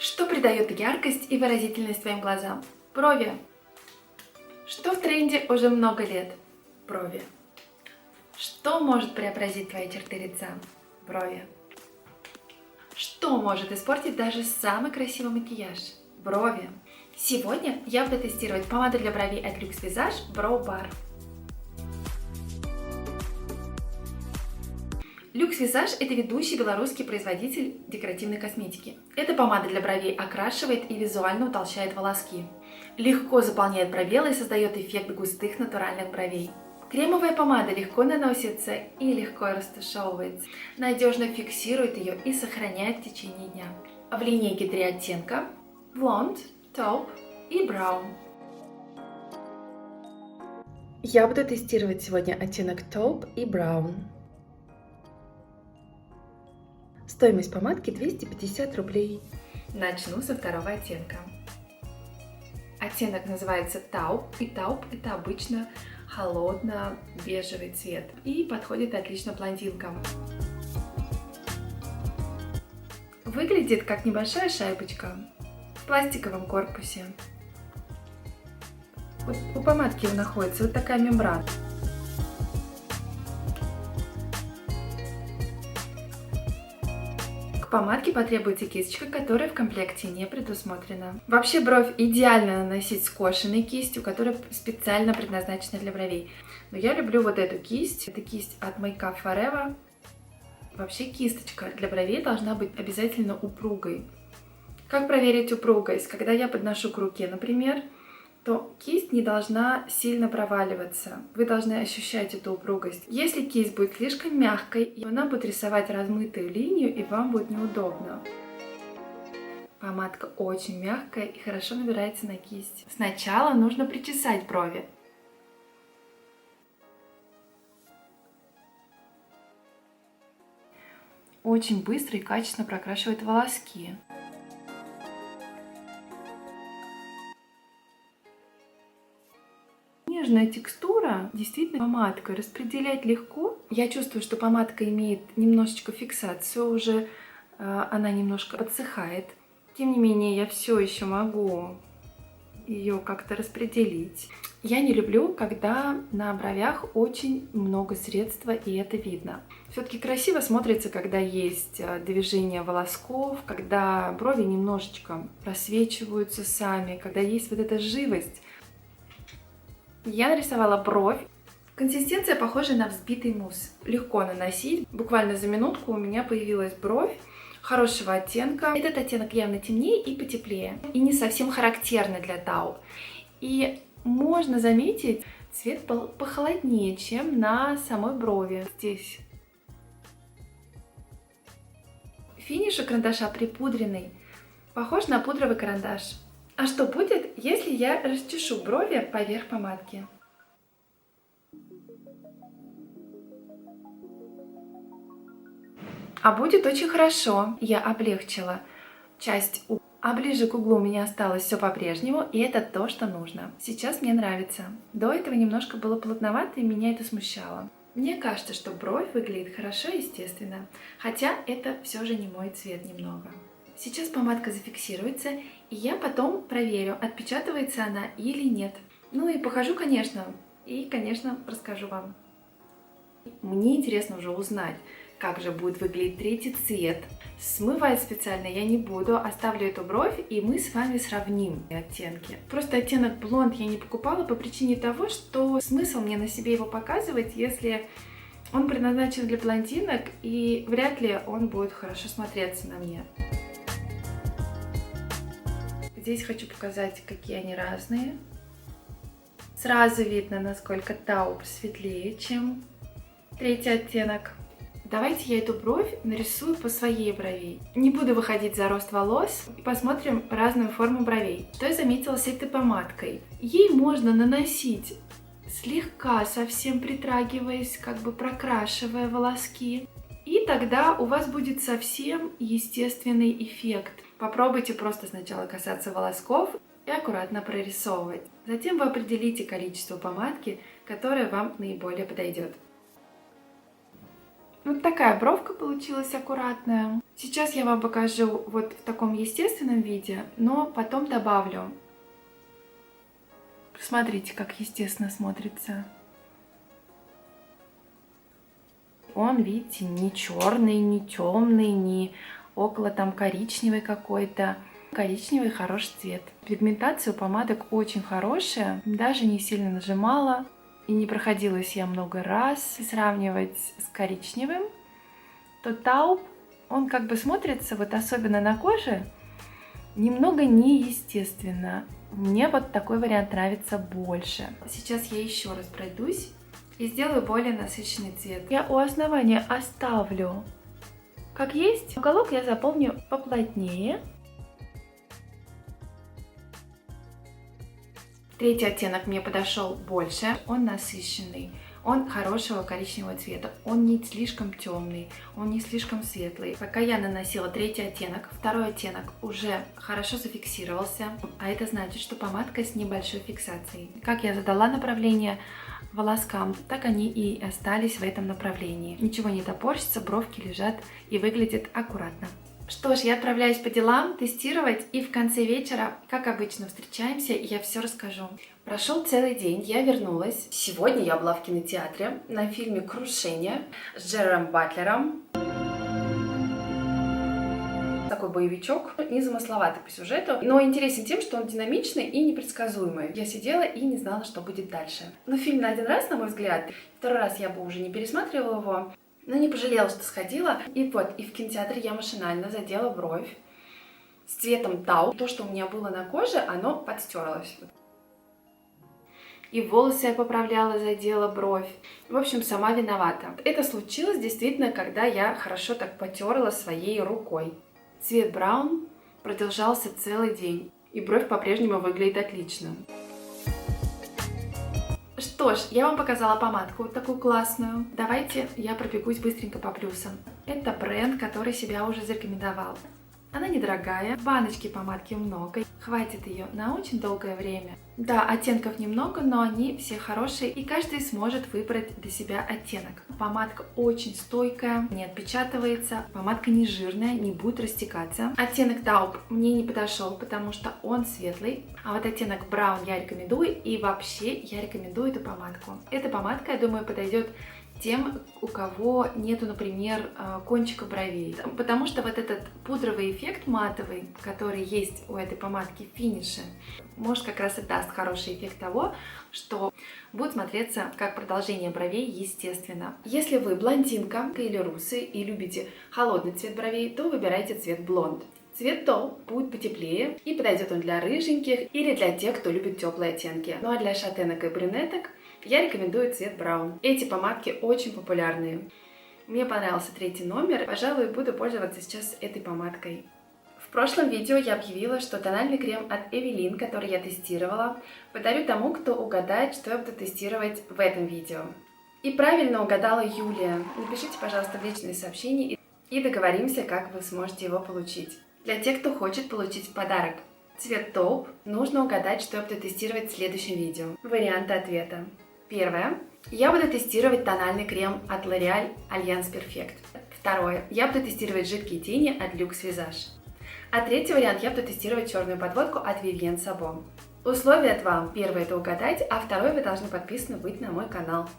Что придает яркость и выразительность твоим глазам? Брови. Что в тренде уже много лет? Брови. Что может преобразить твои черты лица? Брови. Что может испортить даже самый красивый макияж? Брови. Сегодня я буду тестировать помаду для бровей от Luxe Visage Brow Bar. Luxe Visage – это ведущий белорусский производитель декоративной косметики. Эта помада для бровей окрашивает и визуально утолщает волоски, легко заполняет пробелы и создает эффект густых натуральных бровей. Кремовая помада легко наносится и легко растушевывается, надежно фиксирует ее и сохраняет в течение дня. В линейке 3 оттенка – Blonde, Taupe и Brown. Я буду тестировать сегодня оттенок Taupe и Brown. Стоимость помадки 250 рублей. Начну со второго оттенка. Оттенок называется Taupe, и Taupe это обычно холодно-бежевый цвет и подходит отлично блондинкам. Выглядит как небольшая шайбочка в пластиковом корпусе. Вот у помадки находится вот такая мембрана. К помадке потребуется кисточка, которая в комплекте не предусмотрена. Вообще бровь идеально наносить скошенной кистью, которая специально предназначена для бровей. Но я люблю вот эту кисть. Это кисть от Makeup Forever. Вообще кисточка для бровей должна быть обязательно упругой. Как проверить упругость? Когда я подношу к руке, например, то кисть не должна сильно проваливаться. Вы должны ощущать эту упругость. Если кисть будет слишком мягкой, она будет рисовать размытую линию, и вам будет неудобно. Помадка очень мягкая и хорошо набирается на кисть. Сначала нужно причесать брови. Очень быстро и качественно прокрашивает волоски. Нежная текстура, действительно помадка, распределять легко. Я чувствую, что помадка имеет немножечко фиксацию, уже она немножко подсыхает. Тем не менее, я все еще могу ее как-то распределить. Я не люблю, когда на бровях очень много средства, и это видно. Все-таки красиво смотрится, когда есть движение волосков, когда брови немножечко просвечиваются сами, когда есть вот эта живость. Я нарисовала бровь. Консистенция похожа на взбитый мусс. Легко наносить. Буквально за минутку у меня появилась бровь хорошего оттенка. Этот оттенок явно темнее и потеплее. И не совсем характерный для Taupe. И можно заметить, цвет похолоднее, чем на самой брови. Здесь. Финиш у карандаша припудренный. Похож на пудровый карандаш. А что будет, если я расчешу брови поверх помадки? А будет очень хорошо. Я облегчила часть угла. А ближе к углу у меня осталось все по-прежнему, и это то, что нужно. Сейчас мне нравится. До этого немножко было плотновато, и меня это смущало. Мне кажется, что бровь выглядит хорошо и естественно, хотя это все же не мой цвет немного. Сейчас помадка зафиксируется, и я потом проверю, отпечатывается она или нет. Ну и похожу, конечно, и, конечно, расскажу вам. Мне интересно уже узнать, как же будет выглядеть третий цвет. Смывать специально я не буду, оставлю эту бровь, и мы с вами сравним оттенки. Просто оттенок блонд я не покупала по причине того, что смысл мне на себе его показывать, если он предназначен для блондинок, и вряд ли он будет хорошо смотреться на мне. Здесь хочу показать, какие они разные. Сразу видно, насколько Taupe светлее, чем третий оттенок. Давайте я эту бровь нарисую по своей брови. Не буду выходить за рост волос. Посмотрим разную форму бровей. Что я заметила с этой помадкой? Ей можно наносить слегка, совсем притрагиваясь, как бы прокрашивая волоски. И тогда у вас будет совсем естественный эффект. Попробуйте просто сначала касаться волосков и аккуратно прорисовывать. Затем вы определите количество помадки, которое вам наиболее подойдет. Вот такая бровка получилась аккуратная. Сейчас я вам покажу вот в таком естественном виде, но потом добавлю. Посмотрите, как естественно смотрится. Он, видите, не черный, не темный, не около там коричневый какой-то. Коричневый хороший цвет. Пигментация у помадок очень хорошая, даже не сильно нажимала и не проходилась я много раз. Если сравнивать с коричневым, то тауп, он как бы смотрится, вот особенно на коже, немного неестественно. Мне вот такой вариант нравится больше. Сейчас я еще раз пройдусь и сделаю более насыщенный цвет. Я у основания оставлю как есть. Уголок я заполню поплотнее. Третий оттенок мне подошел больше. Он насыщенный. Он хорошего коричневого цвета. Он не слишком темный, он не слишком светлый. Пока я наносила третий оттенок, второй оттенок уже хорошо зафиксировался. А это значит, что помадка с небольшой фиксацией. Как я задала направление волоскам, так они и остались в этом направлении. Ничего не топорщится, бровки лежат и выглядят аккуратно. Что ж, я отправляюсь по делам, тестировать, и в конце вечера, как обычно, встречаемся, и я все расскажу. Прошел целый день, я вернулась. Сегодня я была в кинотеатре на фильме «Крушение» с Джерардом Батлером. Такой боевичок, незамысловатый по сюжету, но интересен тем, что он динамичный и непредсказуемый. Я сидела и не знала, что будет дальше. Но фильм на один раз, на мой взгляд, второй раз я бы уже не пересматривала его. Но не пожалела, что сходила. И вот, и в кинотеатре я машинально задела бровь с цветом тау. То, что у меня было на коже, оно подстерлось. И волосы я поправляла, задела бровь. В общем, сама виновата. Это случилось действительно, когда я хорошо так потерла своей рукой. Цвет браун продолжался целый день. И бровь по-прежнему выглядит отлично. Что ж, я вам показала помадку вот такую классную. Давайте я пробегусь быстренько по плюсам. Это бренд, который себя уже зарекомендовал. Она недорогая, в баночке помадки много, хватит ее на очень долгое время. Да, оттенков немного, но они все хорошие, и каждый сможет выбрать для себя оттенок. Помадка очень стойкая, не отпечатывается, помадка не жирная, не будет растекаться. Оттенок тауп мне не подошел, потому что он светлый, а вот оттенок браун я рекомендую, и вообще я рекомендую эту помадку. Эта помадка, я думаю, подойдет тем, у кого нету, например, кончика бровей. Потому что вот этот пудровый эффект матовый, который есть у этой помадки в финише, может как раз и даст хороший эффект того, что будет смотреться как продолжение бровей естественно. Если вы блондинка или русый и любите холодный цвет бровей, то выбирайте цвет блонд. Цвет тауп будет потеплее, и подойдет он для рыженьких или для тех, кто любит теплые оттенки. Ну а для шатенок и брюнеток я рекомендую цвет браун. Эти помадки очень популярные. Мне понравился третий номер. Пожалуй, буду пользоваться сейчас этой помадкой. В прошлом видео я объявила, что тональный крем от Эвелин, который я тестировала, подарю тому, кто угадает, что я буду тестировать в этом видео. И правильно угадала Юлия. Напишите, пожалуйста, в личные сообщения и договоримся, как вы сможете его получить. Для тех, кто хочет получить в подарок цвет тауп, нужно угадать, что я буду тестировать в следующем видео. Варианты ответа. Первое. Я буду тестировать тональный крем от L'Oréal Alliance Perfect. Второе. Я буду тестировать жидкие тени от Luxe Visage. А третий вариант. Я буду тестировать черную подводку от Vivienne Sabo. Условие от вам. Первое — это угадать, а второе — вы должны подписаны быть на мой канал.